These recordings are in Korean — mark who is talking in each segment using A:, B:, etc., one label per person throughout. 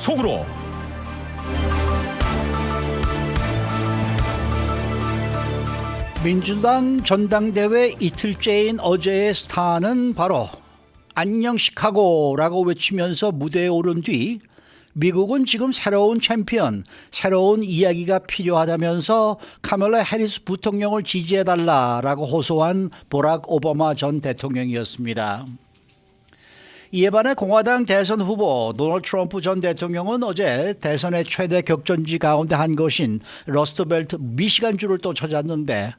A: 속으로.
B: 민주당 전당대회 이틀째인 어제의 스타는 바로 안녕 시카고라고 외치면서 무대에 오른 뒤 미국은 지금 새로운 챔피언, 새로운 이야기가 필요하다면서 카멀라 해리스 부통령을 지지해달라라고 호소한 버락 오바마 전 대통령이었습니다. 이에 반해 공화당 대선 후보 도널드 트럼프 전 대통령은 어제 대선의 최대 격전지 가운데 한 것인 러스트벨트 미시간주를 또 찾았는데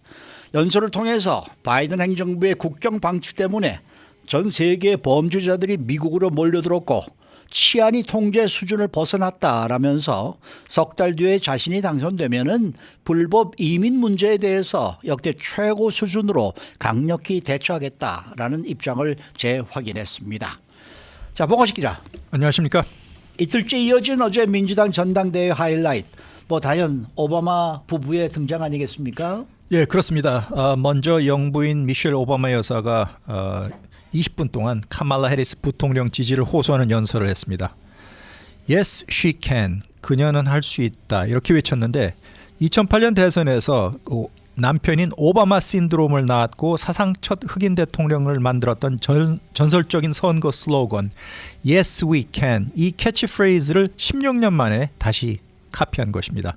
B: 연설을 통해서 바이든 행정부의 국경 방치 때문에 전 세계의 범죄자들이 미국으로 몰려들었고 치안이 통제 수준을 벗어났다라면서 석 달 뒤에 자신이 당선되면은 불법 이민 문제에 대해서 역대 최고 수준으로 강력히 대처하겠다라는 입장을 재확인했습니다. 자, 봉화식 기자.
C: 안녕하십니까?
B: 이틀째 이어진 어제 민주당 전당대회 하이라이트. 단연 오바마 부부의 등장 아니겠습니까?
C: 예, 그렇습니다. 먼저 영부인 미셸 오바마 여사가 20분 동안 카말라 해리스 부통령 지지를 호소하는 연설을 했습니다. Yes, she can. 그녀는 할 수 있다. 이렇게 외쳤는데 2008년 대선에서 남편인 오바마 신드롬을 낳았고 사상 첫 흑인 대통령을 만들었던 전설적인 선거 슬로건 Yes, we can. 이 캐치프레이즈를 16년 만에 다시 카피한 것입니다.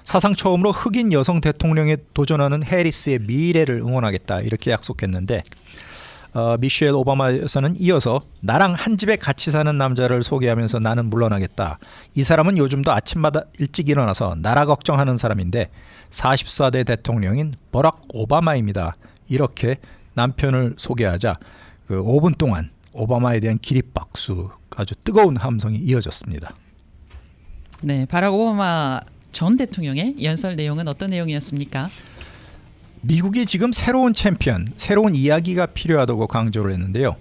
C: 사상 처음으로 흑인 여성 대통령에 도전하는 해리스의 미래를 응원하겠다 이렇게 약속했는데 미셸 오바마 여사는 이어서 나랑 한 집에 같이 사는 남자를 소개하면서 나는 물러나겠다. 이 사람은 요즘도 아침마다 일찍 일어나서 나라 걱정하는 사람인데 44대 대통령인 버락 오바마입니다. 이렇게 남편을 소개하자 5분 동안 오바마에 대한 기립박수, 아주 뜨거운 함성이 이어졌습니다.
D: 네, 바락 오바마 전 대통령의 연설 내용은 어떤 내용이었습니까?
C: 미국이 지금 새로운 챔피언, 새로운 이야기가 필요하다고 강조를 했는데요.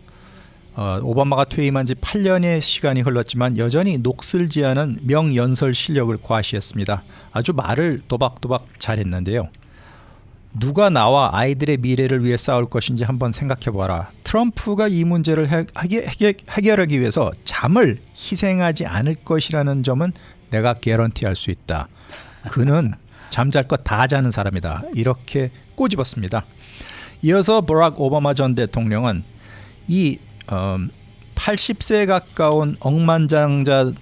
C: 오바마가 퇴임한 지 8년의 시간이 흘렀지만 여전히 녹슬지 않은 명연설 실력을 과시했습니다. 아주 말을 도박도박 잘했는데요. 누가 나와 아이들의 미래를 위해 싸울 것인지 한번 생각해봐라. 트럼프가 이 문제를 해결하기 위해서 잠을 희생하지 않을 것이라는 점은 내가 개런티할 수 있다. 그는 잠잘 것 다 자는 사람이다. 이렇게 꼬집었습니다. 이어서 버락 오바마 전 대통령은 이 80세에 가까운 억만장자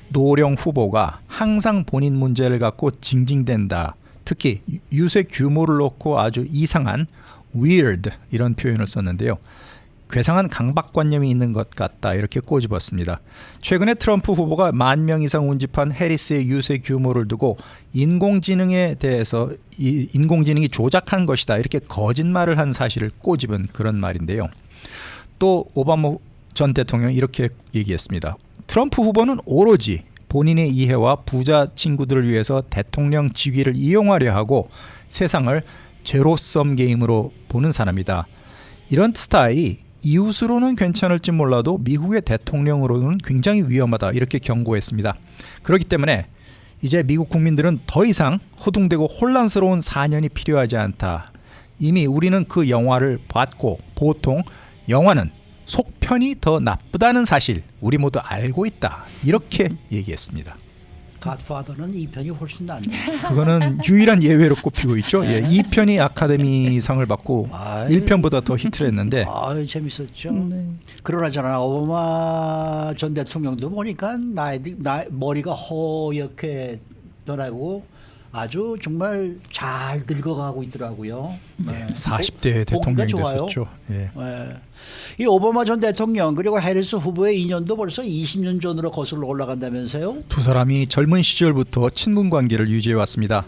C: 노령 후보가 항상 본인 문제를 갖고 징징댄다. 특히 유세 규모를 놓고 아주 이상한 weird 이런 표현을 썼는데요. 괴상한 강박관념이 있는 것 같다 이렇게 꼬집었습니다. 최근에 트럼프 후보가 10,000명 이상 운집한 해리스의 유세 규모를 두고 인공지능에 대해서 인공지능이 조작한 것이다 이렇게 거짓말을 한 사실을 꼬집은 그런 말인데요. 또 오바마 전 대통령이 이렇게 얘기했습니다. 트럼프 후보는 오로지 본인의 이해와 부자 친구들을 위해서 대통령 직위를 이용하려 하고 세상을 제로섬 게임으로 보는 사람이다. 이런 스타일이 이웃으로는 괜찮을지 몰라도 미국의 대통령으로는 굉장히 위험하다 이렇게 경고했습니다. 그렇기 때문에 이제 미국 국민들은 더 이상 허둥대고 혼란스러운 4년이 필요하지 않다. 이미 우리는 그 영화를 봤고 보통 영화는 속편이 더 나쁘다는 사실 우리 모두 알고 있다. 이렇게 얘기했습니다.
B: 갓파더는 2편이 훨씬 낫네요.
C: 그거는 유일한 예외로 꼽히고 있죠. 예, 2편이 아카데미상을 받고 1편보다 더 히트를 했는데
B: 재밌었죠.
D: 네.
B: 그러나저나 오바마 전 대통령도 보니까 머리가 허옇게 변하고 아주 정말 잘 늙어가고 있더라고요.
C: 네, 40대 대통령이 됐었죠. 예.
B: 네. 이 오바마 전 대통령 그리고 해리스 후보의 인연도 벌써 20년 전으로 거슬러 올라간다면서요?
C: 두 사람이 젊은 시절부터 친분 관계를 유지해 왔습니다.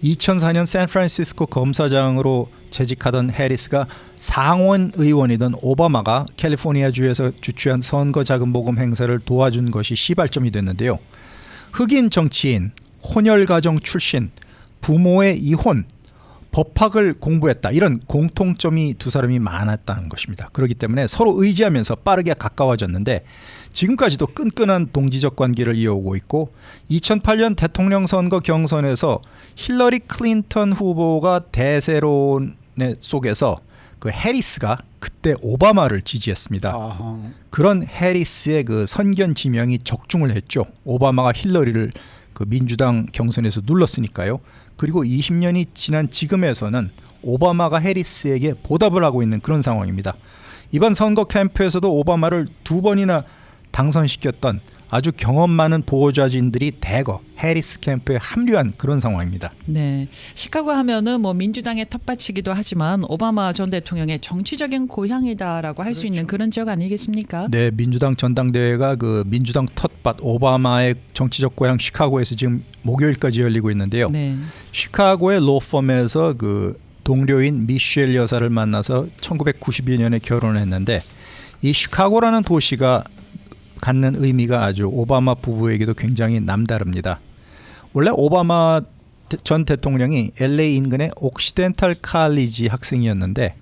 C: 2004년 샌프란시스코 검사장으로 재직하던 해리스가 상원 의원이던 오바마가 캘리포니아주에서 주최한 선거 자금 모금 행사를 도와준 것이 시발점이 됐는데요. 흑인 정치인, 혼혈 가정 출신, 부모의 이혼, 법학을 공부했다. 이런 공통점이 두 사람이 많았다는 것입니다. 그렇기 때문에 서로 의지하면서 빠르게 가까워졌는데 지금까지도 끈끈한 동지적 관계를 이어오고 있고 2008년 대통령 선거 경선에서 힐러리 클린턴 후보가 대세론 속에서 그 해리스가 그때 오바마를 지지했습니다.
B: 아하.
C: 그런 해리스의 그 선견 지명이 적중을 했죠. 오바마가 힐러리를 그 민주당 경선에서 눌렀으니까요. 그리고 20년이 지난 지금에서는 오바마가 해리스에게 보답을 하고 있는 그런 상황입니다. 이번 선거 캠프에서도 오바마를 2번이나 당선시켰던 아주 경험 많은 보호자진들이 대거 해리스 캠프에 합류한 그런 상황입니다.
D: 네, 시카고 하면은 뭐 민주당의 텃밭이기도 하지만 오바마 전 대통령의 정치적인 고향이다라고 할 수 있는 그런 지역 아니겠습니까?
C: 네, 민주당 전당대회가 그 민주당 텃밭 오바마의 정치적 고향 시카고에서 지금 목요일까지 열리고 있는데요.
D: 네.
C: 시카고의 로펌에서 그 동료인 미셸 여사를 만나서 1992년에 결혼을 했는데 이 시카고라는 도시가 갖는 의미가 아주 오바마 부부에게도 굉장히 남다릅니다. 원래 오바마 전 대통령이 LA 인근의 옥시덴탈 칼리지 학생이었는데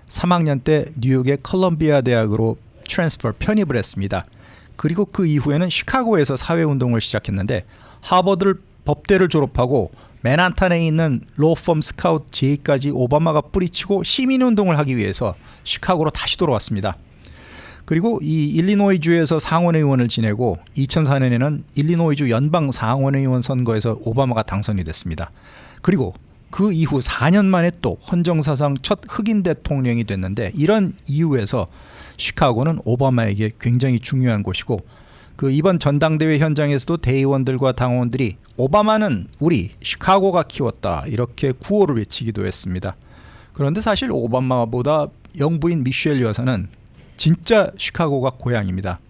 C: 3학년 때 뉴욕의 컬럼비아 대학으로 트랜스퍼 편입을 했습니다. 그리고 그 이후에는 시카고에서 사회운동을 시작했는데 하버드 법대를 졸업하고 맨하탄에 있는 로펌 스카우트 J까지 오바마가 뿌리치고 시민운동을 하기 위해서 시카고로 다시 돌아왔습니다. 그리고 이 일리노이주에서 상원의원을 지내고 2004년에는 일리노이주 연방 상원의원 선거에서 오바마가 당선이 됐습니다. 그리고 그 이후 4년 만에 또 헌정사상 첫 흑인 대통령이 됐는데 이런 이유에서 시카고는 오바마에게 굉장히 중요한 곳이고 그 이번 전당대회 현장에서도 대의원들과 당원들이 오바마는 우리 시카고가 키웠다 이렇게 구호를 외치기도 했습니다. 그런데 사실 오바마보다 영부인 미셸 여사는 진짜 시카고가 고향입니다.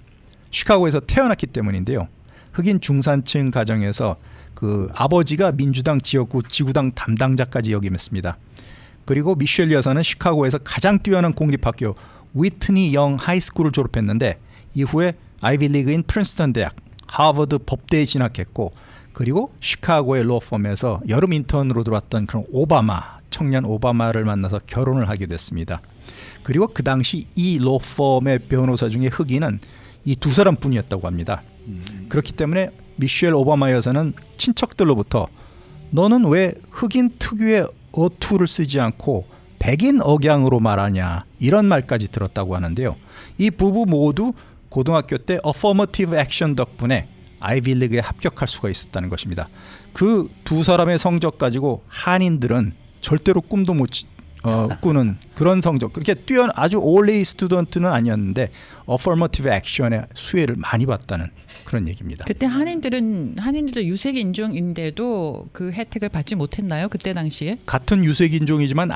C: 시카고에서 태어났기 때문인데요. 흑인 중산층 가정에서 그 아버지가 민주당 지역구 지구당 담당자까지 역임했습니다. 그리고 미셸 여사는 시카고에서 가장 뛰어난 공립학교 위트니 영 하이스쿨을 졸업했는데 이후에 아이비리그인 프린스턴 대학, 하버드 법대에 진학했고 그리고 시카고의 로펌에서 여름 인턴으로 들어왔던 그런 오바마, 청년 오바마를 만나서 결혼을 하게 됐습니다. 그리고 그 당시 이 로펌의 변호사 중에 흑인은 이 두 사람뿐이었다고 합니다. 그렇기 때문에 미셸 오바마 여사는 친척들로부터 너는 왜 흑인 특유의 어투를 쓰지 않고 백인 억양으로 말하냐 이런 말까지 들었다고 하는데요. 이 부부 모두 고등학교 때 어퍼머티브 액션 덕분에 아이비리그에 합격할 수가 있었다는 것입니다. 그 두 사람의 성적 가지고 한인들은 절대로 꿈도 못 꾸는 그런 성적. 그렇게 아주 올레이 스튜던트는 아니었는데 어퍼머티브 액션의 수혜를 많이 받다는 그런 얘기입니다.
D: 그때 한인들도 유색 인종인데도 그 혜택을 받지 못했나요? 그때 당시에?
C: 같은 유색 인종이지만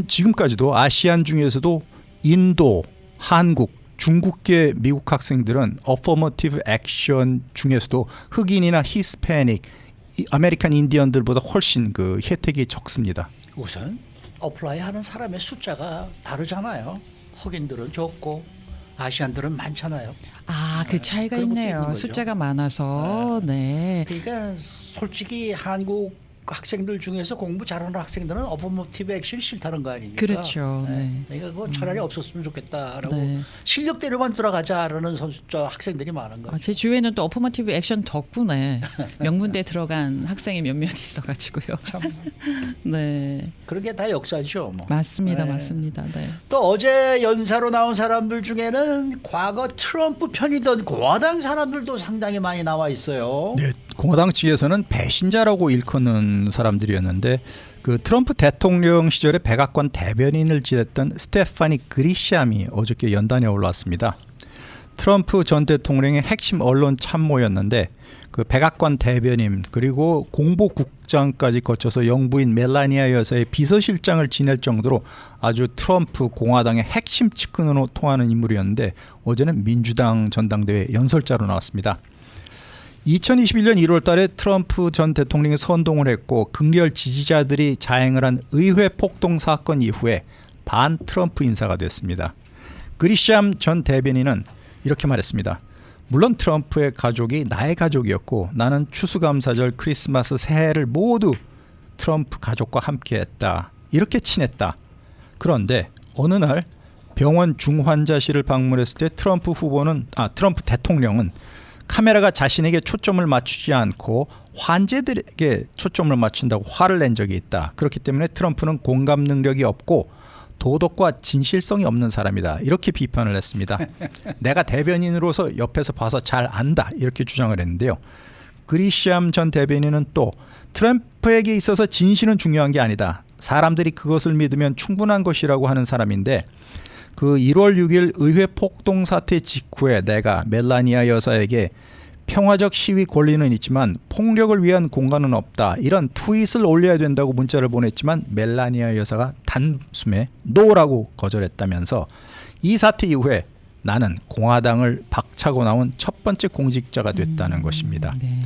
C: 지금까지도 아시안 중에서도 인도, 한국, 중국계 미국 학생들은 어퍼머티브 액션 중에서도 흑인이나 히스패닉, 아메리칸 인디언들보다 훨씬 그 혜택이 적습니다.
B: 우선 어플라이 하는 사람의 숫자가 다르잖아요. 흑인들은 적고 아시안들은 많잖아요.
D: 아, 그 차이가
B: 그런 것도 있는
D: 있네요.
B: 거죠.
D: 숫자가 많아서. 네.
B: 그러니까 솔직히 한국 학생들 중에서 공부 잘하는 학생들은 어퍼머티브 액션이 싫다는 거 아닙니까?
D: 그렇죠. 네.
B: 그러니까 그거 차라리 없었으면 좋겠다라고
D: 네.
B: 실력대로만 들어가자라는 학생들이 많은 거죠.
D: 제 주위에는 또 어퍼머티브 액션 덕분에 명문대 들어간 학생이 몇몇 있어가지고요.
B: 참
D: 네,
B: 그런 게 다 역사죠. 뭐.
D: 맞습니다,
B: 네.
D: 맞습니다. 네.
B: 또 어제 연사로 나온 사람들 중에는 과거 트럼프 편이던 공화당 사람들도 상당히 많이 나와 있어요.
C: 네, 공화당 측에서는 배신자라고 일컫는 사람들이었는데 그 트럼프 대통령 시절에 백악관 대변인을 지냈던 스테파니 그리시암이 어저께 연단에 올랐습니다. 트럼프 전 대통령의 핵심 언론 참모였는데 그 백악관 대변인 그리고 공보국장까지 거쳐서 영부인 멜라니아 여사의 비서실장을 지낼 정도로 아주 트럼프 공화당의 핵심 측근으로 통하는 인물이었는데 어제는 민주당 전당대회 연설자로 나왔습니다. 2021년 1월 달에 트럼프 전 대통령이 선동을 했고 극렬 지지자들이 자행을 한 의회 폭동 사건 이후에 반 트럼프 인사가 됐습니다. 그리시암 전 대변인은 이렇게 말했습니다. 물론 트럼프의 가족이 나의 가족이었고 나는 추수감사절, 크리스마스, 새해를 모두 트럼프 가족과 함께했다. 이렇게 친했다. 그런데 어느 날 병원 중환자실을 방문했을 때 트럼프 대통령은 카메라가 자신에게 초점을 맞추지 않고 환자들에게 초점을 맞춘다고 화를 낸 적이 있다. 그렇기 때문에 트럼프는 공감 능력이 없고 도덕과 진실성이 없는 사람이다. 이렇게 비판을 했습니다. 내가 대변인으로서 옆에서 봐서 잘 안다. 이렇게 주장을 했는데요. 그리시암 전 대변인은 또 트럼프에게 있어서 진실은 중요한 게 아니다. 사람들이 그것을 믿으면 충분한 것이라고 하는 사람인데 그 1월 6일 의회 폭동 사태 직후에 내가 멜라니아 여사에게 평화적 시위 권리는 있지만 폭력을 위한 공간은 없다. 이런 트윗을 올려야 된다고 문자를 보냈지만 멜라니아 여사가 단숨에 노라고 거절했다면서 이 사태 이후에 나는 공화당을 박차고 나온 첫 번째 공직자가 됐다는 것입니다.
D: 네.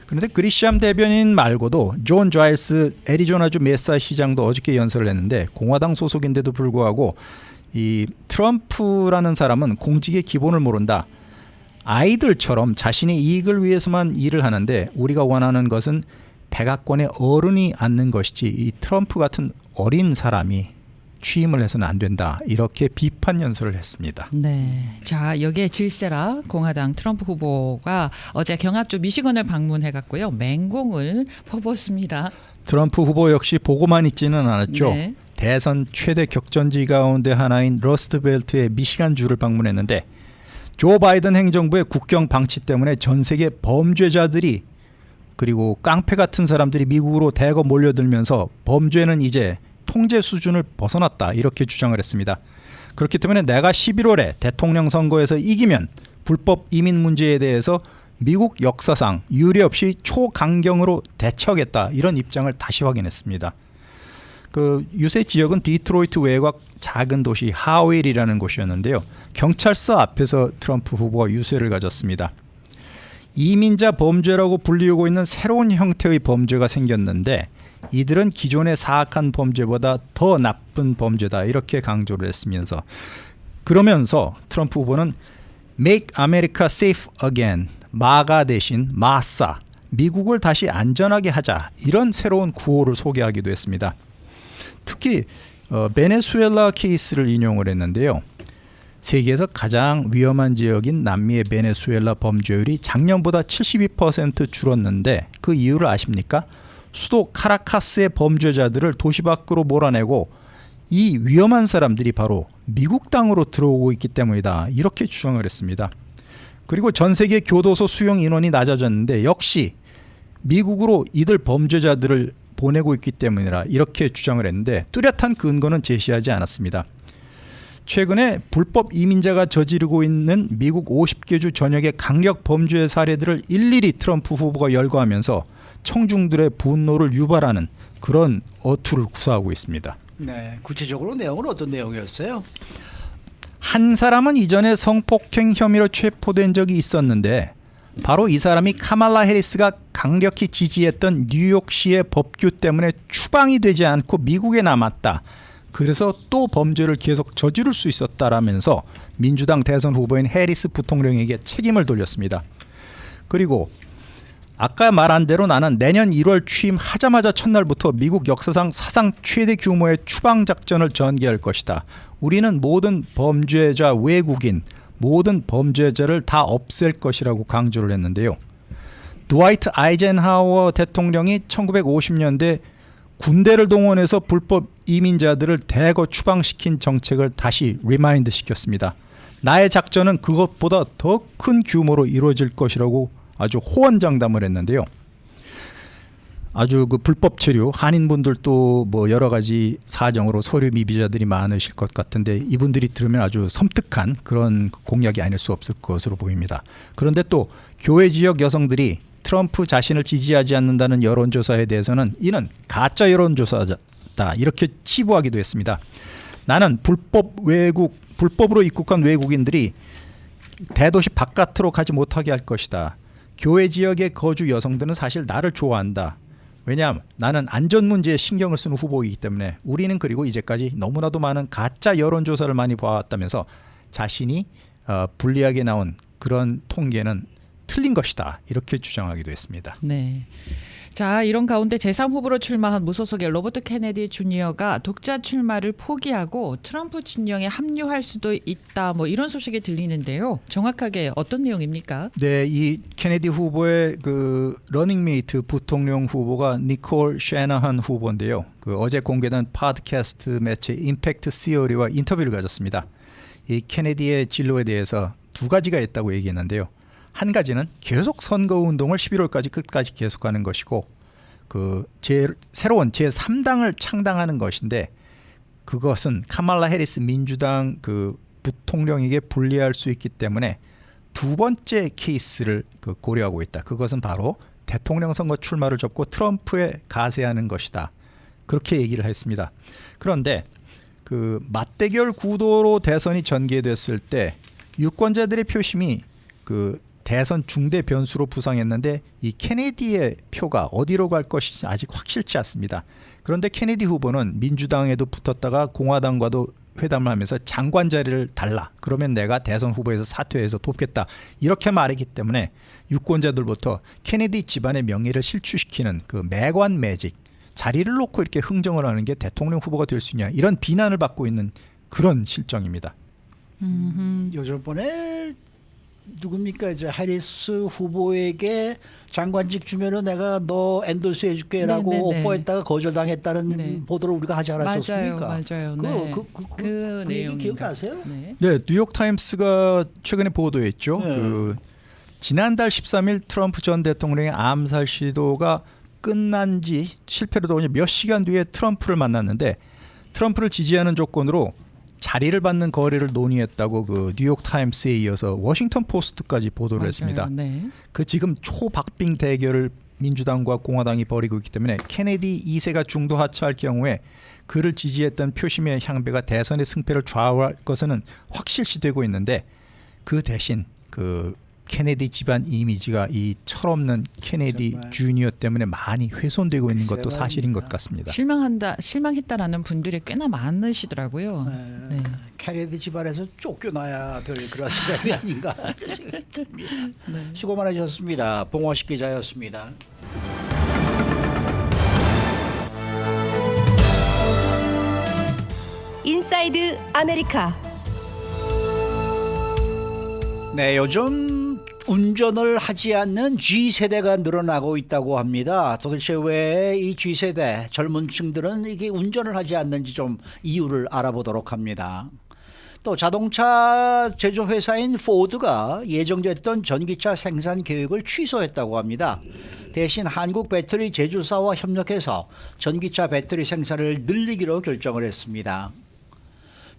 C: 그런데 그리시암 대변인 말고도 존 자일스 애리조나주 메사 시장도 어저께 연설을 했는데 공화당 소속인데도 불구하고 이 트럼프라는 사람은 공직의 기본을 모른다. 아이들처럼 자신의 이익을 위해서만 일을 하는데 우리가 원하는 것은 백악관의 어른이 앉는 것이지 이 트럼프 같은 어린 사람이 취임을 해서는 안 된다. 이렇게 비판 연설을 했습니다.
D: 네. 자, 여기에 질세라 공화당 트럼프 후보가 어제 경합주 미시건을 방문해 갔고요. 맹공을 퍼붓습니다.
C: 트럼프 후보 역시 보고만 있지는 않았죠.
D: 네.
C: 대선 최대 격전지 가운데 하나인 러스트벨트의 미시간주를 방문했는데 조 바이든 행정부의 국경 방치 때문에 전 세계 범죄자들이 그리고 깡패 같은 사람들이 미국으로 대거 몰려들면서 범죄는 이제 통제 수준을 벗어났다 이렇게 주장을 했습니다. 그렇기 때문에 내가 11월에 대통령 선거에서 이기면 불법 이민 문제에 대해서 미국 역사상 유례 없이 초강경으로 대처하겠다 이런 입장을 다시 확인했습니다. 그 유세 지역은 디트로이트 외곽 작은 도시 하웰이라는 곳이었는데요. 경찰서 앞에서 트럼프 후보가 유세를 가졌습니다. 이민자 범죄라고 불리우고 있는 새로운 형태의 범죄가 생겼는데 이들은 기존의 사악한 범죄보다 더 나쁜 범죄다 이렇게 강조를 했으면서 그러면서 트럼프 후보는 Make America Safe Again, 마가 대신 마사, 미국을 다시 안전하게 하자 이런 새로운 구호를 소개하기도 했습니다. 특히 베네수엘라 케이스를 인용을 했는데요. 세계에서 가장 위험한 지역인 남미의 베네수엘라 범죄율이 작년보다 72% 줄었는데 그 이유를 아십니까? 수도 카라카스의 범죄자들을 도시 밖으로 몰아내고 이 위험한 사람들이 바로 미국 땅으로 들어오고 있기 때문이다. 이렇게 주장을 했습니다. 그리고 전 세계 교도소 수용 인원이 낮아졌는데 역시 미국으로 이들 범죄자들을 보내고 있기 때문이라 이렇게 주장을 했는데 뚜렷한 근거는 제시하지 않았습니다. 최근에 불법 이민자가 저지르고 있는 미국 50개 주 전역의 강력 범죄 사례들을 일일이 트럼프 후보가 열거하면서 청중들의 분노를 유발하는 그런 어투를 구사하고 있습니다.
B: 네, 구체적으로 내용은 어떤 내용이었어요?
C: 한 사람은 이전에 성폭행 혐의로 체포된 적이 있었는데 바로 이 사람이 카말라 해리스가 강력히 지지했던 뉴욕시의 법규 때문에 추방이 되지 않고 미국에 남았다. 그래서 또 범죄를 계속 저지를 수 있었다라면서 민주당 대선 후보인 해리스 부통령에게 책임을 돌렸습니다. 그리고 아까 말한 대로 나는 내년 1월 취임하자마자 첫날부터 미국 역사상 사상 최대 규모의 추방 작전을 전개할 것이다. 우리는 모든 범죄자 외국인 모든 범죄자를 다 없앨 것이라고 강조를 했는데요. 드와이트 아이젠하워 대통령이 1950년대 군대를 동원해서 불법 이민자들을 대거 추방시킨 정책을 다시 리마인드 시켰습니다. 나의 작전은 그것보다 더 큰 규모로 이루어질 것이라고 아주 호언장담을 했는데요. 아주 그 불법 체류 한인분들도 뭐 여러 가지 사정으로 서류 미비자들이 많으실 것 같은데 이분들이 들으면 아주 섬뜩한 그런 공약이 아닐 수 없을 것으로 보입니다. 그런데 또 교회 지역 여성들이 트럼프 자신을 지지하지 않는다는 여론조사에 대해서는 이는 가짜 여론조사다 이렇게 치부하기도 했습니다. 나는 불법으로 입국한 외국인들이 대도시 바깥으로 가지 못하게 할 것이다. 교회 지역의 거주 여성들은 사실 나를 좋아한다. 왜냐하면 나는 안전 문제에 신경을 쓰는 후보이기 때문에 우리는 그리고 이제까지 너무나도 많은 가짜 여론조사를 많이 봐왔다면서 자신이 불리하게 나온 그런 통계는 틀린 것이다. 이렇게 주장하기도 했습니다.
D: 네. 자, 이런 가운데 제3후보로 출마한 무소속의 로버트 케네디 주니어가 독자 출마를 포기하고 트럼프 진영에 합류할 수도 있다. 뭐 이런 소식이 들리는데요. 정확하게 어떤 내용입니까?
C: 네, 이 케네디 후보의 그 러닝메이트 부통령 후보가 니콜 셰너한 후보인데요. 그 어제 공개된 팟캐스트 매체 임팩트 시어리와 인터뷰를 가졌습니다. 이 케네디의 진로에 대해서 두 가지가 있다고 얘기했는데요. 한 가지는 계속 선거 운동을 11월까지 끝까지 계속하는 것이고 새로운 제3당을 창당하는 것인데 그것은 카말라 해리스 민주당 그 부통령에게 불리할 수 있기 때문에 두 번째 케이스를 고려하고 있다. 그것은 바로 대통령 선거 출마를 접고 트럼프에 가세하는 것이다. 그렇게 얘기를 했습니다. 그런데 그 맞대결 구도로 대선이 전개됐을 때 유권자들의 표심이 그 대선 중대 변수로 부상했는데 이 케네디의 표가 어디로 갈 것인지 아직 확실치 않습니다. 그런데 케네디 후보는 민주당에도 붙었다가 공화당과도 회담을 하면서 장관 자리를 달라. 그러면 내가 대선 후보에서 사퇴해서 돕겠다. 이렇게 말했기 때문에 유권자들부터 케네디 집안의 명예를 실추시키는 그 매관 매직, 자리를 놓고 이렇게 흥정을 하는 게 대통령 후보가 될 수 있냐 이런 비난을 받고 있는 그런 실정입니다.
B: 요즘번에 누굽니까 이제 해리스 후보에게 장관직 주면은 내가 너 엔도스 해줄게라고
D: 네네네.
B: 오퍼했다가 거절당했다는
D: 네.
B: 보도를 우리가 하지 않았었습니까?
D: 맞아요. 네.
B: 그 얘기
D: 내용인가.
B: 기억나세요?
D: 네.
C: 네, 뉴욕 타임스가 최근에 보도했죠.
B: 네.
C: 그 지난달 13일 트럼프 전 대통령의 암살 시도가 끝난 지 실패로 돌아오니 몇 시간 뒤에 트럼프를 만났는데 트럼프를 지지하는 조건으로 자리를 받는 거래를 논의했다고 그 뉴욕 타임스에 이어서 워싱턴 포스트까지 보도를
D: 맞아요.
C: 했습니다.
D: 네.
C: 그 지금 초박빙 대결을 민주당과 공화당이 벌이고 있기 때문에 케네디 2세가 중도 하차할 경우에 그를 지지했던 표심의 향배가 대선의 승패를 좌우할 것은 확실시되고 있는데 그 대신 그 케네디 집안 이미지가 이 철없는 케네디
B: 정말.
C: 주니어 때문에 많이 훼손되고 있는 것도
B: 글쎄
C: 사실인 것
B: 말입니다.
C: 같습니다.
D: 실망했다라는 분들이 꽤나 많으시더라고요. 네.
B: 케네디 집안에서 쫓겨나야 될 그런 사람이 아닌가.
D: 네.
B: 수고 많으셨습니다. 봉화식 기자였습니다.
A: 인사이드 아메리카.
B: 네, 요즘 운전을 하지 않는 G세대가 늘어나고 있다고 합니다. 도대체 왜 이 G세대 젊은 층들은 이게 운전을 하지 않는지 좀 이유를 알아보도록 합니다. 또 자동차 제조회사인 포드가 예정됐던 전기차 생산 계획을 취소했다고 합니다. 대신 한국 배터리 제조사와 협력해서 전기차 배터리 생산을 늘리기로 결정을 했습니다.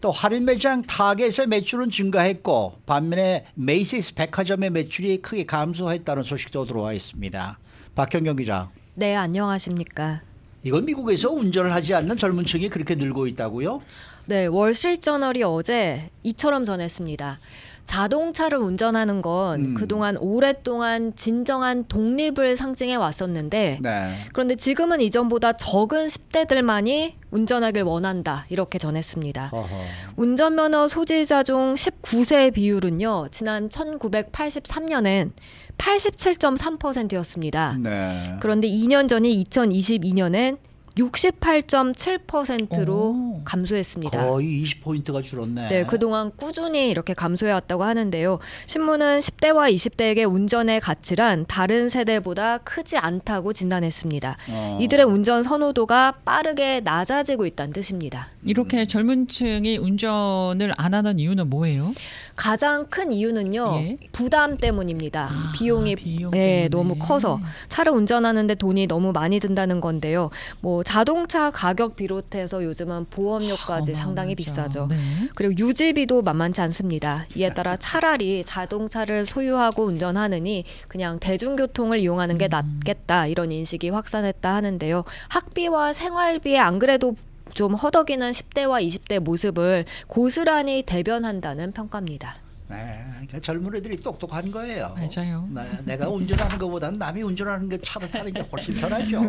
B: 또 할인 매장 타겟의 매출은 증가했고 반면에 메이시스 백화점의 매출이 크게 감소했다는 소식도 들어와 있습니다. 박현경 기자.
A: 네, 안녕하십니까.
B: 이건 미국에서 운전을 하지 않는 젊은 층이 그렇게 늘고 있다고요?
A: 네, 월스트리트저널이 어제 이처럼 전했습니다. 자동차를 운전하는 건 그동안 오랫동안 진정한 독립을 상징해 왔었는데
B: 네.
A: 그런데 지금은 이전보다 적은 10대들만이 운전하길 원한다 이렇게 전했습니다.
B: 어허.
A: 운전면허 소지자 중 19세 비율은요. 지난 1983년엔 87.3%였습니다.
B: 네.
A: 그런데 2년 전인 2022년엔 68.7%로
D: 오.
A: 감소했습니다.
B: 거의 20포인트가 줄었네.
A: 네, 그동안 꾸준히 이렇게 감소해왔다고 하는데요. 신문은 10대와 20대에게 운전의 가치란 다른 세대보다 크지 않다고 진단했습니다. 이들의 운전 선호도가 빠르게 낮아지고 있다는 뜻입니다.
D: 이렇게 젊은 층이 운전을 안 하는 이유는 뭐예요?
A: 가장 큰 이유는요.
D: 예.
A: 부담 때문입니다. 비용이
D: 비용
A: 네,
D: 때문에.
A: 너무 커서 차를 운전하는데 돈이 너무 많이 든다는 건데요. 뭐 자동차 가격 비롯해서 요즘은 보험료까지 상당히 비싸죠.
D: 네.
A: 그리고 유지비도 만만치 않습니다. 이에 따라 차라리 자동차를 소유하고 운전하느니 그냥 대중교통을 이용하는 게 낫겠다 이런 인식이 확산했다 하는데요. 학비와 생활비에 안 그래도 좀 허덕이는 10대와 20대 모습을 고스란히 대변한다는 평가입니다.
B: 네, 그러니까 젊은 애들이 똑똑한 거예요.
D: 맞아요.
B: 네, 내가 운전하는 것보다는 남이 운전하는 게 차를 타는 게 훨씬 편하죠.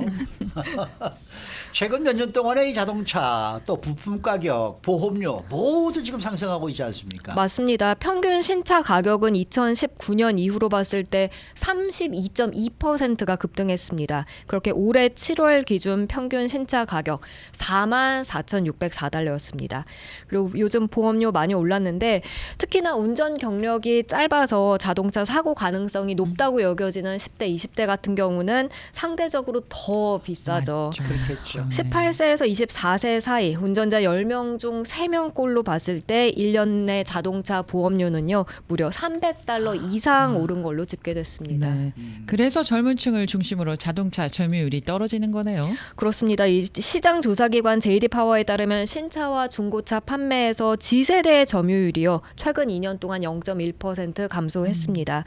B: 최근 몇 년 동안의 이 자동차 또 부품 가격, 보험료 모두 지금 상승하고 있지 않습니까?
A: 맞습니다. 평균 신차 가격은 2019년 이후로 봤을 때 32.2%가 급등했습니다. 그렇게 올해 7월 기준 평균 신차 가격 44,604달러였습니다. 그리고 요즘 보험료 많이 올랐는데 특히나 운전 경력이 짧아서 자동차 사고 가능성이 높다고 여겨지는 10대, 20대 같은 경우는 상대적으로 더 비싸죠.
D: 맞죠.
B: 그렇겠죠.
A: 18세에서 24세 사이 운전자 10명 중 3명꼴로 봤을 때 1년 내 자동차 보험료는요. 무려 300달러 이상 오른 걸로 집계됐습니다.
D: 네. 그래서 젊은 층을 중심으로 자동차 점유율이 떨어지는 거네요.
A: 그렇습니다. 이 시장 조사기관 JD 파워에 따르면 신차와 중고차 판매에서 G세대의 점유율이요. 최근 2년 동안 0.1% 감소했습니다.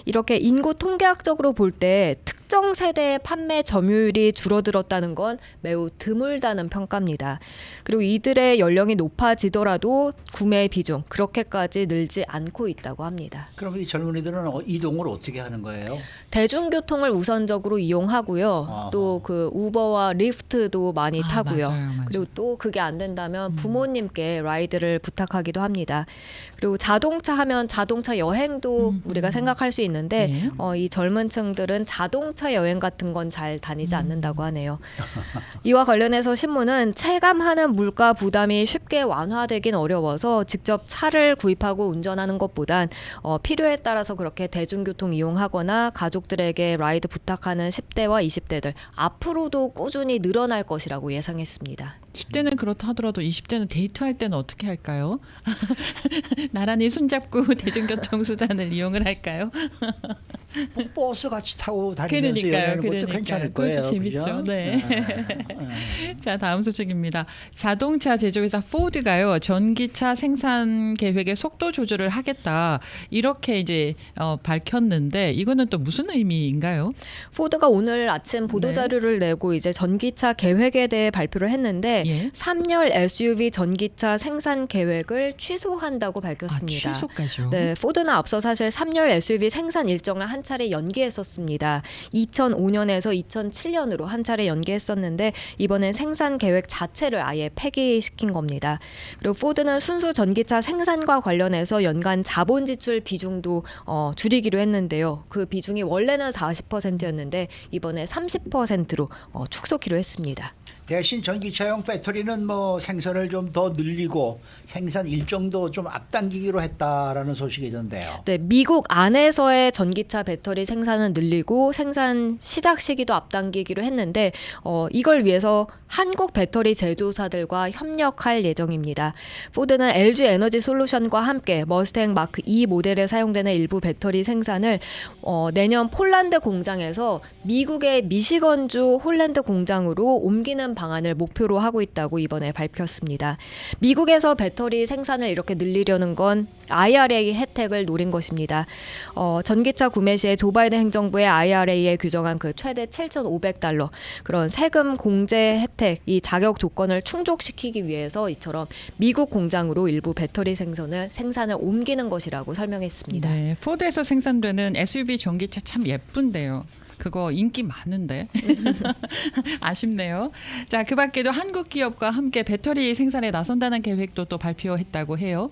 A: 이렇게 인구 통계학적으로 볼 때 특정 세대의 판매 점유율이 줄어들었다는 건 매우 드물다는 평가입니다. 그리고 이들의 연령이 높아지더라도 구매 비중 그렇게까지 늘지 않고 있다고 합니다.
B: 그럼 이 젊은이들은 이동을 어떻게 하는 거예요?
A: 대중교통을 우선적으로 이용하고요.
B: 아하.
A: 또 그 우버와 리프트도 많이 타고요.
D: 맞아요, 맞아요.
A: 그리고 또 그게 안 된다면 부모님께 라이드를 부탁하기도 합니다. 그리고 자동차 하면 자동차 여행도 우리가 생각할 수 있는데
D: 네.
A: 이 젊은 층들은 자동차 여행 같은 건 잘 다니지 않는다고 하네요. 이와 관련해서 신문은 체감하는 물가 부담이 쉽게 완화되긴 어려워서 직접 차를 구입하고 운전하는 것보단 필요에 따라서 그렇게 대중교통 이용하거나 가족들에게 라이드 부탁하는 10대와 20대들 앞으로도 꾸준히 늘어날 것이라고 예상했습니다.
D: 10대는 그렇다 하더라도 20대는 데이트할 때는 어떻게 할까요? 나란히 손잡고 대중교통 수단을 이용을 할까요?
B: 뭐 버스 같이 타고 다니면서 여행하는 것도 괜찮을 거예요.
D: 그것도 재밌죠.
B: 그죠?
D: 네. 자, 다음 소식입니다. 자동차 제조회사 포드가요. 전기차 생산 계획의 속도 조절을 하겠다. 이렇게 이제 밝혔는데 이거는 또 무슨 의미인가요?
A: 포드가 오늘 아침 보도
D: 네.
A: 자료를 내고 이제 전기차 계획에 대해 발표를 했는데
D: 예.
A: 3열 SUV 전기차 생산 계획을 취소한다고 밝혔습니다.
D: 취소까지요?
A: 네, 포드는 앞서 사실 3열 SUV 생산 일정을 한 차례 연기했었습니다. 2005년에서 2007년으로 한 차례 연기했었는데 이번엔 생산 계획 자체를 아예 폐기시킨 겁니다. 그리고 포드는 순수 전기차 생산과 관련해서 연간 자본 지출 비중도 줄이기로 했는데요. 그 비중이 원래는 40%였는데 이번에 30%로 축소키로 했습니다.
B: 대신 전기차용 배터리는 뭐 생산을 좀 더 늘리고 생산 일정도 좀 앞당기기로 했다라는 소식이던데요.
A: 네, 미국 안에서의 전기차 배터리 생산은 늘리고 생산 시작 시기도 앞당기기로 했는데 이걸 위해서 한국 배터리 제조사들과 협력할 예정입니다. 포드는 LG 에너지 솔루션과 함께 머스탱 마크 2 모델에 사용되는 일부 배터리 생산을 내년 폴란드 공장에서 미국의 미시건주 홀랜드 공장으로 옮기는 방안을 목표로 하고 있다고 이번에 밝혔습니다. 미국에서 배터리 생산을 이렇게 늘리려는 건 IRA 혜택을 노린 것입니다. 전기차 구매 시에 조 바이든 행정부의 IRA에 규정한 그 최대 7,500달러 그런 세금 공제 혜택, 이 자격 조건을 충족시키기 위해서 이처럼 미국 공장으로 일부 배터리 생산을 옮기는 것이라고 설명했습니다.
D: 네, 포드에서 생산되는 SUV 전기차 참 예쁜데요. 그거 인기 많은데 아쉽네요. 자, 그 밖에도 한국 기업과 함께 배터리 생산에 나선다는 계획도 또 발표했다고 해요.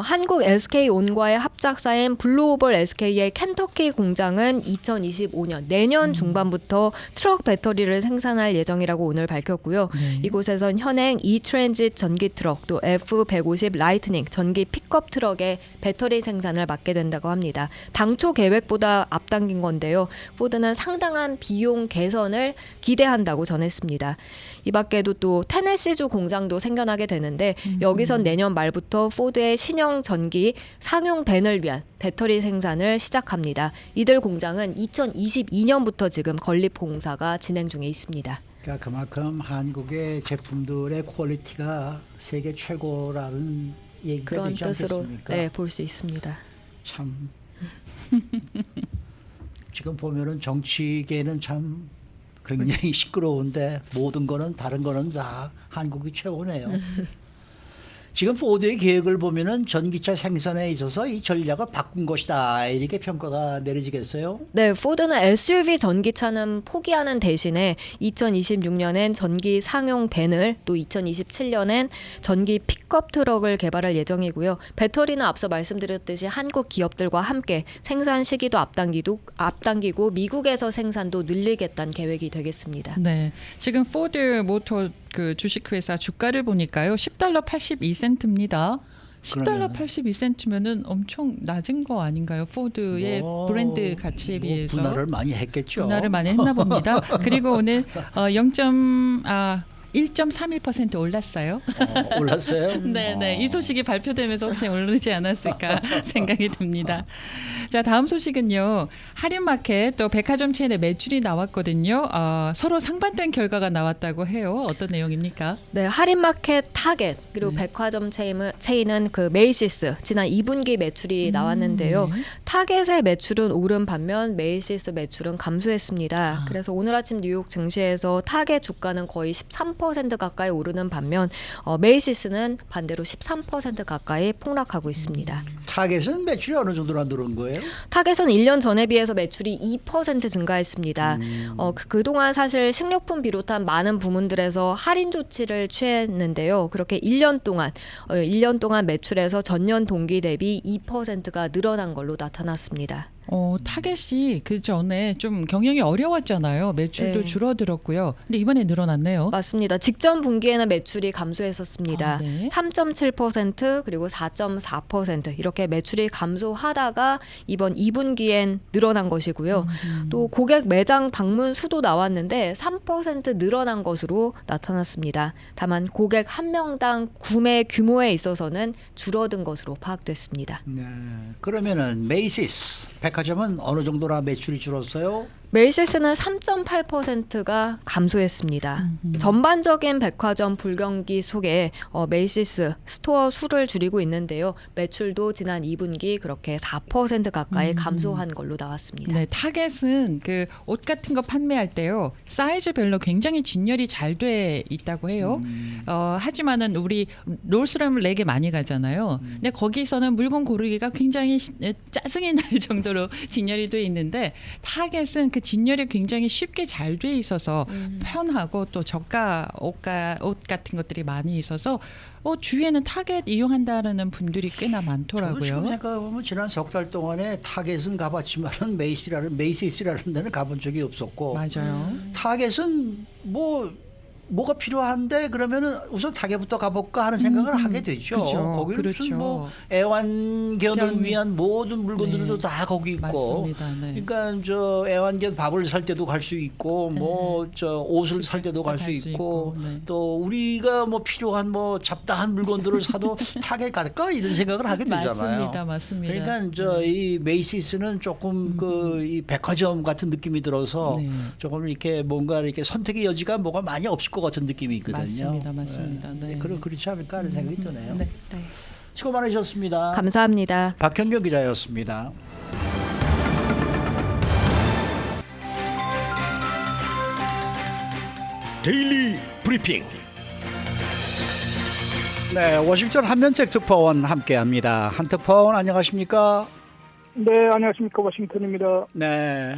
A: 한국 SK온과의 합작사인 블루오벌 SK의 켄터키 공장은 2025년 내년 중반부터 트럭 배터리를 생산할 예정이라고 오늘 밝혔고요.
D: 네.
A: 이곳에선 현행 E-트랜짓 전기 트럭 또 F150 라이트닝 전기 픽업 트럭의 배터리 생산을 맡게 된다고 합니다. 당초 계획보다 앞당긴 건데요. 포드는 상당한 비용 개선을 기대한다고 전했습니다. 이 밖에도 또 테네시주 공장도 생겨나게 되는데 여기선 내년 말부터 포드의 신형 전기 상용 밴을 위한 배터리 생산을 시작합니다. 이들 공장은 2022년부터 지금 건립 공사가 진행 중에 있습니다.
B: 그러니까 그만큼 한국의 제품들의 퀄리티가 세계 최고라는 얘기가
A: 그런
B: 되지
A: 뜻으로
B: 않겠습니까?
A: 네, 볼 수 있습니다.
B: 참 지금 보면은 정치계는 참 굉장히 시끄러운데 모든 거는 다른 거는 다 한국이 최고네요. 지금 포드의 계획을 보면은 전기차 생산에 있어서 이 전략을 바꾼 것이다 이렇게 평가가 내려지겠어요?
A: 네, 포드는 SUV 전기차는 포기하는 대신에 2026년엔 전기 상용 밴을 또 2027년엔 전기 픽업 트럭을 개발할 예정이고요. 배터리는 앞서 말씀드렸듯이 한국 기업들과 함께 생산 시기도 앞당기고 미국에서 생산도 늘리겠다는 계획이 되겠습니다.
D: 네, 지금 포드 모터 그 주식회사 주가를 보니까요, $10 82센트입니다. $10
B: 그러면
D: 82센트면은 엄청 낮은 거 아닌가요? 포드의
B: 뭐,
D: 브랜드 가치에
B: 뭐
D: 비해서.
B: 분할을 많이 했겠죠.
D: 분할을 많이 했나 봅니다. 그리고 오늘 1.31% 올랐어요.
B: 올랐어요?
D: 네네. 이 소식이 발표되면서 혹시 오르지 않았을까 생각이 듭니다. 자, 다음 소식은요. 할인마켓 또 백화점 체인의 매출이 나왔거든요. 서로 상반된 결과가 나왔다고 해요. 어떤 내용입니까?
A: 네, 할인마켓 타겟 그리고
D: 네.
A: 백화점 체인은 그 메이시스 지난 2분기 매출이 나왔는데요.
D: 네.
A: 타겟의 매출은 오른 반면 메이시스 매출은 감소했습니다. 그래서 오늘 아침 뉴욕 증시에서 타겟 주가는 거의 13% 가까이 오르는 반면 메이시스는 반대로 13% 가까이 폭락하고 있습니다.
B: 타겟은 매출이 어느 정도나 늘은 거예요?
A: 타겟은 1년 전에 비해서 매출이 2% 증가했습니다. 그동안 사실 식료품 비롯한 많은 부문들에서 할인 조치를 취했는데요. 그렇게 1년 동안 매출에서 전년 동기 대비 2%가 늘어난 걸로 나타났습니다.
D: 타겟이 그 전에 좀 경영이 어려웠잖아요. 매출도
A: 네.
D: 줄어들었고요. 근데 이번에 늘어났네요.
A: 맞습니다. 직전 분기에는 매출이 감소했었습니다.
D: 네.
A: 3.7% 그리고 4.4% 이렇게 매출이 감소하다가 이번 2분기엔 늘어난 것이고요. 또 고객 매장 방문 수도 나왔는데 3% 늘어난 것으로 나타났습니다. 다만 고객 한 명당 구매 규모에 있어서는 줄어든 것으로 파악됐습니다.
B: 네. 그러면은 메이시스 백화점은 어느 정도나 매출이 줄었어요?
A: 메이시스는 3.8%가 감소했습니다. 전반적인 백화점 불경기 속에 메이시스 스토어 수를 줄이고 있는데요. 매출도 지난 2분기 그렇게 4% 가까이 감소한 걸로 나왔습니다.
D: 네, 타겟은 그 옷 같은 거 판매할 때요. 사이즈별로 굉장히 진열이 잘 돼 있다고 해요. 하지만은 우리 롤스럼을 많이 가잖아요. 근데 거기서는 물건 고르기가 굉장히 짜증이 날 정도로 진열이 돼 있는데 타겟은 그 진열이 굉장히 쉽게 잘 돼 있어서 편하고 또 저가 옷 같은 것들이 많이 있어서 주위에는 타겟 이용한다는 분들이 꽤나
B: 저도 지금
D: 많더라고요.
B: 생각해보면 지난 석 달 동안에 타겟은 가봤지만은 메이시스라는 데는 가본 적이 없었고
D: 맞아요.
B: 타겟은 뭐가 필요한데 그러면은 우선 타겟부터 가볼까 하는 생각을 하게 되죠.
D: 그죠.
B: 거기는
D: 그렇죠.
B: 무슨 뭐 애완견을
D: 그냥-
B: 위한 모든 물건들도
D: 네.
B: 다 거기 있고.
D: 맞습니다. 네.
B: 그러니까 저 애완견 밥을 살 때도 갈 수 있고 뭐 저 옷을 살 때도 갈 수
D: 갈수
B: 있고
D: 있고, 네.
B: 또 우리가 뭐 필요한 뭐 잡다한 물건들을 사도 타겟 갈까 이런 생각을 하게 되잖아요.
D: 맞습니다.
B: 그러니까 저 이 메이시스는 조금 그 이 백화점 같은 느낌이 들어서
D: 네.
B: 조금 이렇게 뭔가 이렇게 선택의 여지가 뭐가 많이 없을 것 같은 느낌이 있거든요.
D: 맞습니다. 네.
B: 그렇지 않을까 하는 생각이 드네요.
D: 네.
A: 네.
B: 수고 많으셨습니다.
A: 감사합니다.
B: 박현경 기자였습니다.
E: 데일리 브리핑.
B: 네, 워싱턴 한면택 특파원 함께합니다. 한 특파원 안녕하십니까?
F: 네, 안녕하십니까. 워싱턴입니다.
B: 네.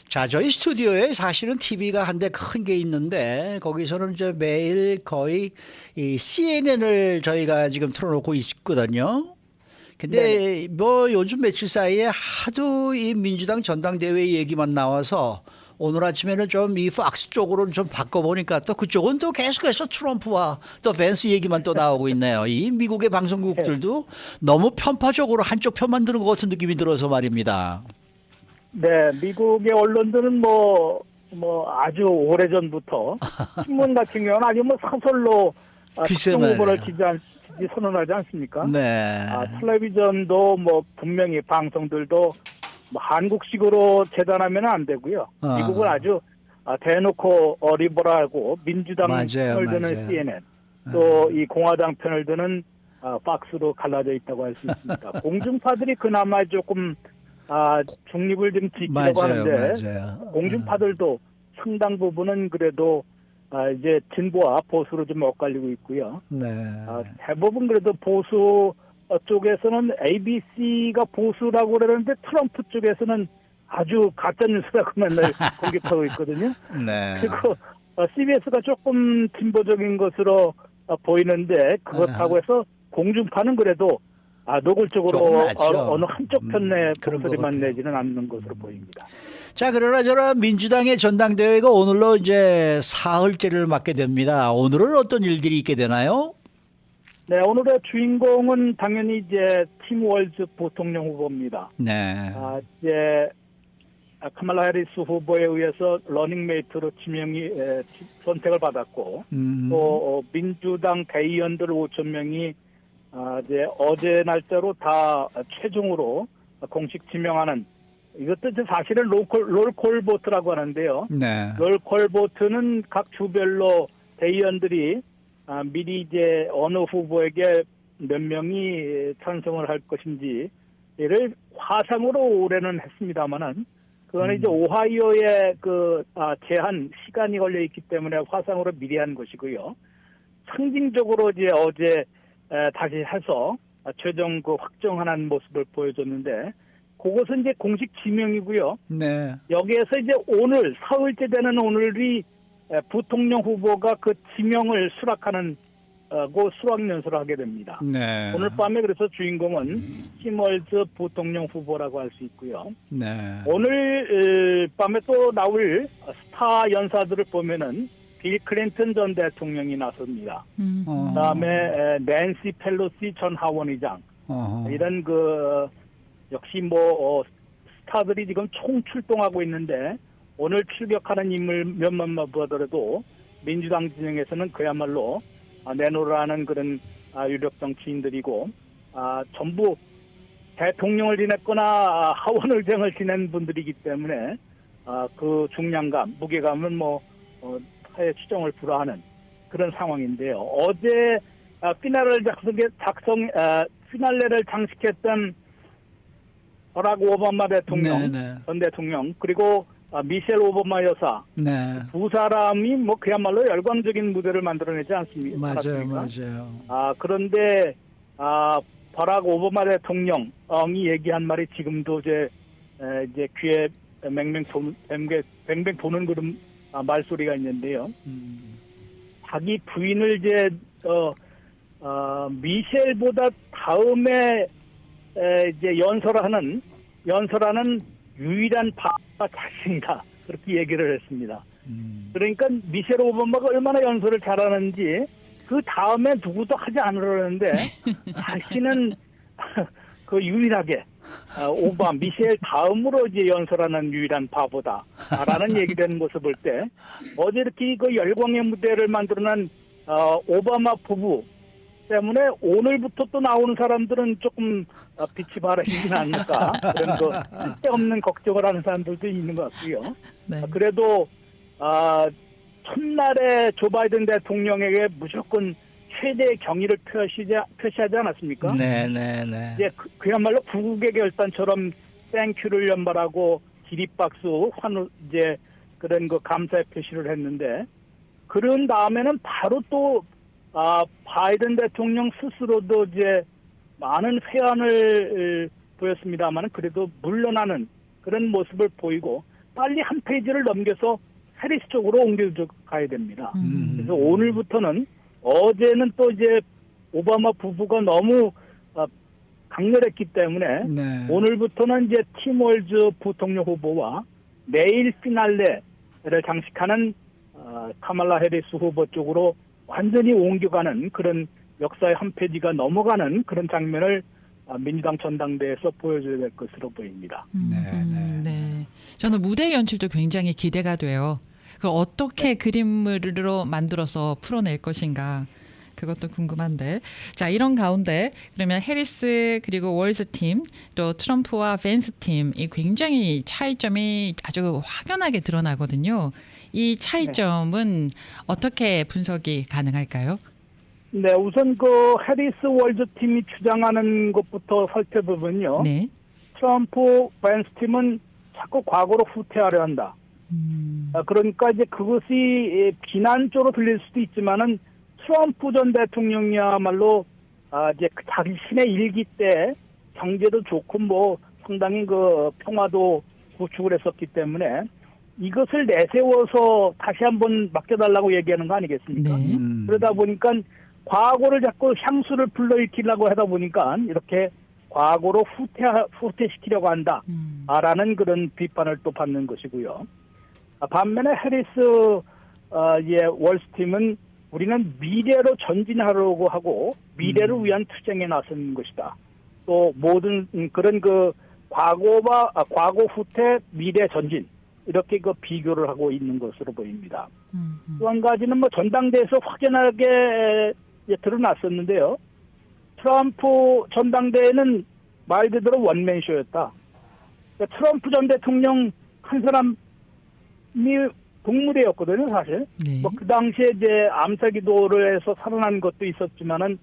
B: 자, 저희 스튜디오에 사실은 TV가 한 대 큰 게 있는데 거기서는 이제 매일 거의 이 CNN을 저희가 지금 틀어놓고 있거든요. 근데 뭐 요즘 며칠 사이에 하도 이 민주당 전당대회 얘기만 나와서 오늘 아침에는 좀 이 팍스 쪽으로 좀 바꿔보니까 또 그쪽은 또 계속해서 트럼프와 또 밴스 얘기만 또 나오고 있네요. 이 미국의 방송국들도 너무 편파적으로 한쪽 편만 드는 것 같은 느낌이 들어서 말입니다.
F: 네, 미국의 언론들은 뭐 아주 오래전부터 신문 같은 경우는 아주 뭐 사설로
B: 글쎄
F: 특정 후보를
B: 말이에요.
F: 지지 선언하지 않습니까?
B: 네.
F: 텔레비전도 뭐 분명히 방송들도 뭐 한국식으로 재단하면 안 되고요. 미국은 아주 대놓고 리버럴하고 민주당
B: 맞아요,
F: 편을 드는
B: 맞아요.
F: CNN 또 이 공화당 편을 드는 팍스로 갈라져 있다고 할 수 있습니다. 공중파들이 그나마 조금 중립을 좀 지키려고
B: 맞아요,
F: 하는데
B: 맞아요.
F: 공중파들도 상당 부분은 그래도 이제 진보와 보수로 좀 엇갈리고 있고요.
B: 네.
F: 대부분 그래도 보수 쪽에서는 ABC가 보수라고 그러는데 트럼프 쪽에서는 아주 가짜 뉴스라고 맨날 공격하고 있거든요.
B: 네.
F: 그리고 CBS가 조금 진보적인 것으로 보이는데 그렇다고 해서 공중파는 그래도 노골적으로
B: 조금 낮죠.
F: 어느 한쪽 편의
B: 그런 것
F: 목소리만
B: 같아요.
F: 내지는 않는 것으로 보입니다.
B: 자, 그러나 민주당의 전당대회가 오늘로 이제 사흘째를 맞게 됩니다. 오늘은 어떤 일들이 있게 되나요?
F: 네, 오늘의 주인공은 당연히 이제 팀 월즈 부통령 후보입니다.
B: 네.
F: 이제 카말라 해리스 후보에 의해서 러닝메이트로 선택을 받았고 또 민주당 대의원들 5천 명이 이제 어제 날짜로 다 최종으로 공식 지명하는 이것도 이제 사실은 롤콜 보트라고 하는데요.
B: 네.
F: 롤콜 보트는 각 주별로 대의원들이 미리 이제 어느 후보에게 몇 명이 찬성을 할 것인지를 화상으로 올해는 했습니다만은 그거는 이제 오하이오의 제한 시간이 걸려 있기 때문에 화상으로 미리 한 것이고요. 상징적으로 이제 어제 다시 해서 최종 확정하는 모습을 보여줬는데 그것은 이제 공식 지명이고요.
B: 네.
F: 여기에서 이제 오늘 사흘째 되는 오늘이 부통령 후보가 그 지명을 수락하는 수락연설을 하게 됩니다.
B: 네.
F: 오늘 밤에 그래서 주인공은 팀 월즈 부통령 후보라고 할 수 있고요.
B: 네.
F: 오늘 밤에 또 나올 스타 연사들을 보면은 빌 클린턴 전 대통령이 나섭니다. 그다음에 낸시 펠로시 전 하원의장 이런 역시 스타들이 지금 총출동하고 있는데 오늘 출격하는 인물 몇만 보더라도 민주당 진영에서는 그야말로 내놓으라는 그런 유력 정치인들이고 전부 대통령을 지냈거나 하원의장을 지낸 분들이기 때문에 그 중량감, 무게감은 타의 추정을 불허하는 그런 상황인데요. 어제 피날레를 장식했던 버락 오바마 대통령,
B: 네.
F: 전 대통령 그리고 미셸 오바마 여사
B: 네.
F: 두 사람이 그야말로 열광적인 무대를 만들어내지 않습니까?
B: 맞아요.
F: 그런데 버락 오바마 대통령이 얘기한 말이 지금도 이제 귀에 맹맹 도는 그런 말소리가 있는데요. 자기 부인을 이제 미셸보다 다음에 이제 연설하는 유일한 바가 자신이다. 그렇게 얘기를 했습니다. 그러니까 미셸 오바마가 얼마나 연설을 잘하는지 그 다음에 누구도 하지 않으려는데 자신은 유일하게 미셸 다음으로 이제 연설하는 유일한 바보다라는 얘기되는 모습을 볼 때 어제 이렇게 열광의 무대를 만들어낸 오바마 부부 때문에 오늘부터 또 나오는 사람들은 조금 빛이 바라지진 않을까 그런 쓸데없는 걱정을 하는 사람들도 있는 것 같고요.
D: 네.
F: 그래도 첫날에 조 바이든 대통령에게 무조건 최대의 경의를 표시하지 않았습니까?
B: 네.
F: 이제 그야말로 구국의 결단처럼 땡큐를 연발하고 기립박수, 환호 이제 그런 감사의 표시를 했는데 그런 다음에는 바로 또 바이든 대통령 스스로도 이제 많은 회한을 보였습니다만 그래도 물러나는 그런 모습을 보이고 빨리 한 페이지를 넘겨서 해리스 쪽으로 옮겨가야 됩니다. 그래서 오늘부터는 어제는 또 이제 오바마 부부가 너무 강렬했기 때문에
B: 네.
F: 오늘부터는 이제 팀 월즈 부통령 후보와 내일 피날레를 장식하는 카말라 해리스 후보 쪽으로 완전히 옮겨가는 그런 역사의 한 페이지가 넘어가는 그런 장면을 민주당 전당대회에서 보여줘야 될 것으로 보입니다.
D: 네. 저는 무대 연출도 굉장히 기대가 돼요. 어떻게 그림으로 만들어서 풀어낼 것인가 그것도 궁금한데 자 이런 가운데 그러면 해리스 그리고 월즈 팀 또 트럼프와 밴스 팀이 굉장히 차이점이 아주 확연하게 드러나거든요. 이 차이점은 어떻게 분석이 가능할까요?
F: 네, 우선 해리스 월즈 팀이 주장하는 것부터 살펴보면요.
D: 네.
F: 트럼프 밴스 팀은 자꾸 과거로 후퇴하려 한다. 그러니까 이제 그것이 비난조로 들릴 수도 있지만은 트럼프 전 대통령이야말로 이제 자신의 일기 때 경제도 좋고 뭐 상당히 그 평화도 구축을 했었기 때문에 이것을 내세워서 다시 한번 맡겨달라고 얘기하는 거 아니겠습니까?
D: 네.
F: 그러다 보니까 과거를 자꾸 향수를 불러일으키려고 하다 보니까 이렇게 과거로 후퇴시키려고 한다라는 그런 비판을 또 받는 것이고요. 반면에 해리스 월스팀은 우리는 미래로 전진하려고 하고 미래를 위한 투쟁에 나선 것이다. 또 모든 그런 그 과거 후퇴 미래 전진 이렇게 그 비교를 하고 있는 것으로 보입니다. 또 한 가지는 뭐 전당대에서 확연하게 드러났었는데요. 트럼프 전당대회는 말 그대로 원맨쇼였다. 그러니까 트럼프 전 대통령 한 사람이 동무대였거든요, 사실.
D: 네.
F: 뭐 그 당시에 이제 암살 기도를 해서 살아난 것도 있었지만은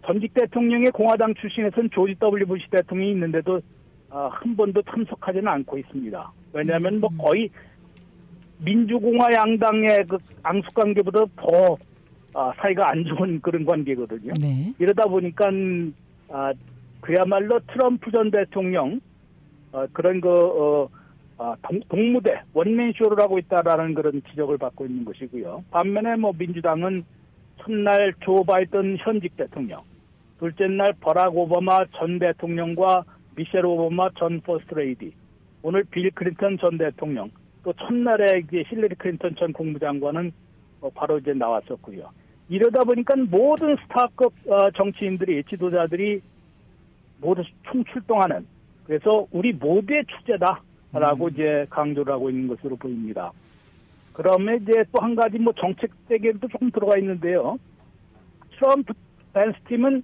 F: 전직 대통령의 공화당 출신에서는 조지 W 부시 대통령이 있는데도 한 번도 참석하지는 않고 있습니다. 왜냐하면 뭐 거의 민주공화 양당의 그 앙숙 관계보다 더 사이가 안 좋은 그런 관계거든요.
D: 네.
F: 이러다 보니까 그야말로 트럼프 전 대통령 그런 동무대 원맨쇼를 하고 있다라는 그런 지적을 받고 있는 것이고요. 반면에 뭐 민주당은 첫날 조 바이든 현직 대통령, 둘째 날 버락 오바마 전 대통령과 미셸 오바마 전 퍼스트 레이디, 오늘 빌 클린턴 전 대통령, 또 첫날에 이제 힐러리 클린턴 전 국무장관은 바로 이제 나왔었고요. 이러다 보니까 모든 스타급 정치인들이 지도자들이 모두 총출동하는, 그래서 우리 모두의 축제다라고 이제 강조를 하고 있는 것으로 보입니다. 그러면 이제 또 한 가지 뭐 정책 대결도 조금 들어가 있는데요. 트럼프 밴스 팀은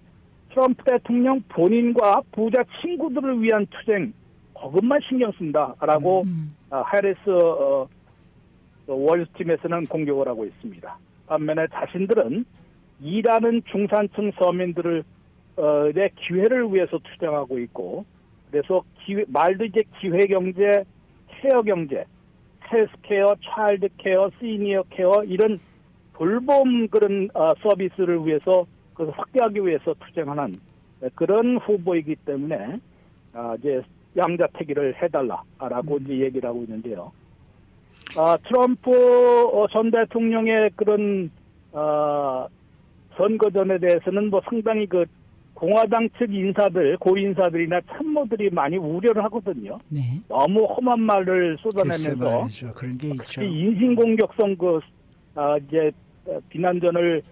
F: 트럼프 대통령 본인과 부자 친구들을 위한 투쟁, 그것만 신경 쓴다라고 해리스 월스팀에서는 공격을 하고 있습니다. 반면에 자신들은 일하는 중산층 서민들의 기회를 위해서 투쟁하고 있고, 그래서 말도 이제 기회경제, 케어경제, 헬스케어, 차일드케어, 시니어케어 이런 돌봄 그런 서비스를 위해서 그것을 확대하기 위해서 투쟁하는 그런 후보이기 때문에 이제 양자택일을 해달라라고 이제 얘기를 하고 있는데요. 트럼프 전 대통령의 그런 선거전에 대해서는 뭐 상당히 그 공화당 측 인사들, 고인사들이나 참모들이 많이 우려를 하거든요.
D: 네.
F: 너무 험한 말을
B: 글쎄
F: 쏟아내면서
B: 말이죠. 그런 게 있죠.
F: 인신공격성 이제 비난전을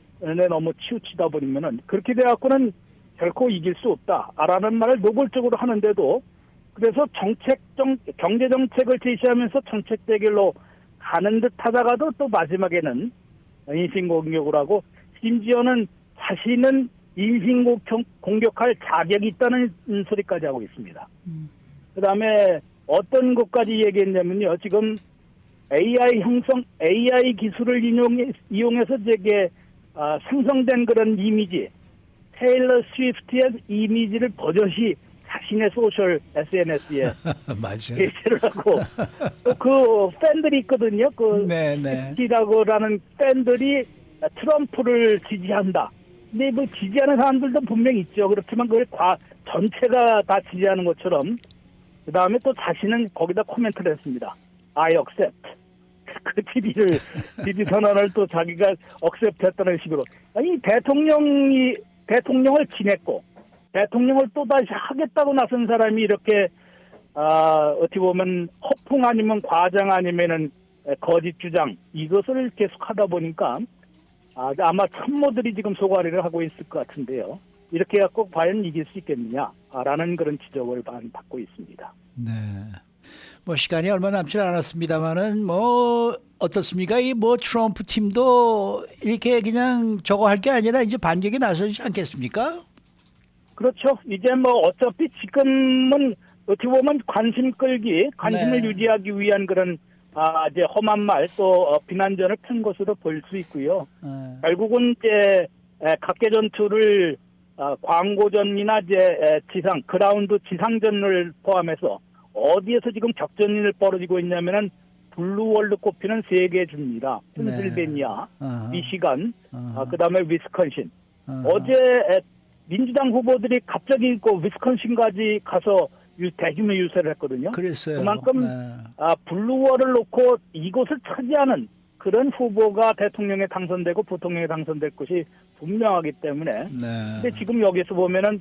F: 너무 치우치다 보면은 그렇게 돼갖고는 결코 이길 수 없다라는 말을 노골적으로 하는데도, 그래서 경제 정책을 제시하면서 정책 대결로 가는 듯 하다가도 또 마지막에는 인신공격을 하고, 심지어는 자신은 인신공격할 자격이 있다는 소리까지 하고 있습니다. 그다음에 어떤 것까지 얘기했냐면요. 지금 AI 기술을 이용해서 이게 생성된 그런 이미지, 테일러 스위프트의 이미지를 버젓이 자신의 소셜 SNS에
B: 맞아요.
F: 게시를 하고, 또 그 팬들이 있거든요. 그
B: 네네.
F: ST라고라는 팬들이 트럼프를 지지한다. 근데 뭐 지지하는 사람들도 분명히 있죠. 그렇지만 그걸 전체가 다 지지하는 것처럼, 그 다음에 또 자신은 거기다 코멘트를 했습니다. I accept. 그 지지 선언을 또 자기가 accept 했다는 식으로. 아니, 대통령을 지냈고, 대통령을 또다시 하겠다고 나선 사람이 이렇게, 어떻게 보면 허풍 아니면 과장 아니면은 거짓 주장, 이것을 계속 하다 보니까, 아마 참모들이 지금 소가리를 하고 있을 것 같은데요. 이렇게 해갖고 과연 이길 수 있겠느냐라는 그런 지적을 받고 있습니다.
B: 네. 뭐 시간이 얼마 남지 않았습니다만은 뭐 어떻습니까? 이 뭐 트럼프 팀도 이렇게 그냥 저거 할 게 아니라 이제 반격에 나서지 않겠습니까?
F: 그렇죠. 이제 뭐 어차피 지금은 어떻게 보면 관심을
B: 네.
F: 유지하기 위한 그런 이제 험한 말 또 비난전을 편 것으로 볼 수 있고요. 결국은 이제 각계 전투를 광고전이나 이제 그라운드 지상전을 포함해서 어디에서 지금 격전이 벌어지고 있냐면은 블루월로 꼽히는 세 개 주입니다. 펜실베니아,
B: 어허.
F: 미시간,
B: 어허.
F: 그다음에 위스콘신.
B: 어허.
F: 어제 민주당 후보들이 갑자기 그 위스콘신까지 가서 대규모 유세를 했거든요.
B: 그랬어요.
F: 그만큼
B: 네.
F: 블루월을 놓고 이곳을 차지하는 그런 후보가 대통령에 당선되고 부통령에 당선될 것이 분명하기 때문에.
B: 네.
F: 근데 지금 여기서 보면은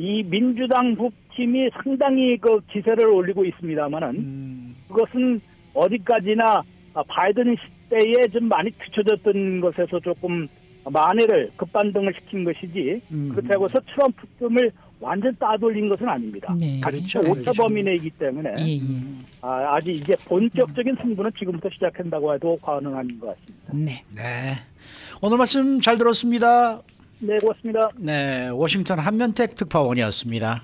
F: 이 민주당 후팀이 상당히 그 기세를 올리고 있습니다만은 그것은 어디까지나 바이든 시대에 좀 많이 뒤쳐졌던 것에서 조금 만회를 급반등을 시킨 것이지 그렇다고 해서 트럼프 틈을 완전 따돌린 것은 아닙니다.
D: 네.
B: 그렇죠.
F: 오차 범위 내이기 때문에
D: 예, 예.
F: 아직 이제 본격적인 승부는 지금부터 시작한다고 해도 과언은 아닌 것 같습니다.
D: 네.
B: 네. 오늘 말씀 잘 들었습니다.
F: 네, 고맙습니다.
B: 네, 워싱턴 한면택 특파원이었습니다.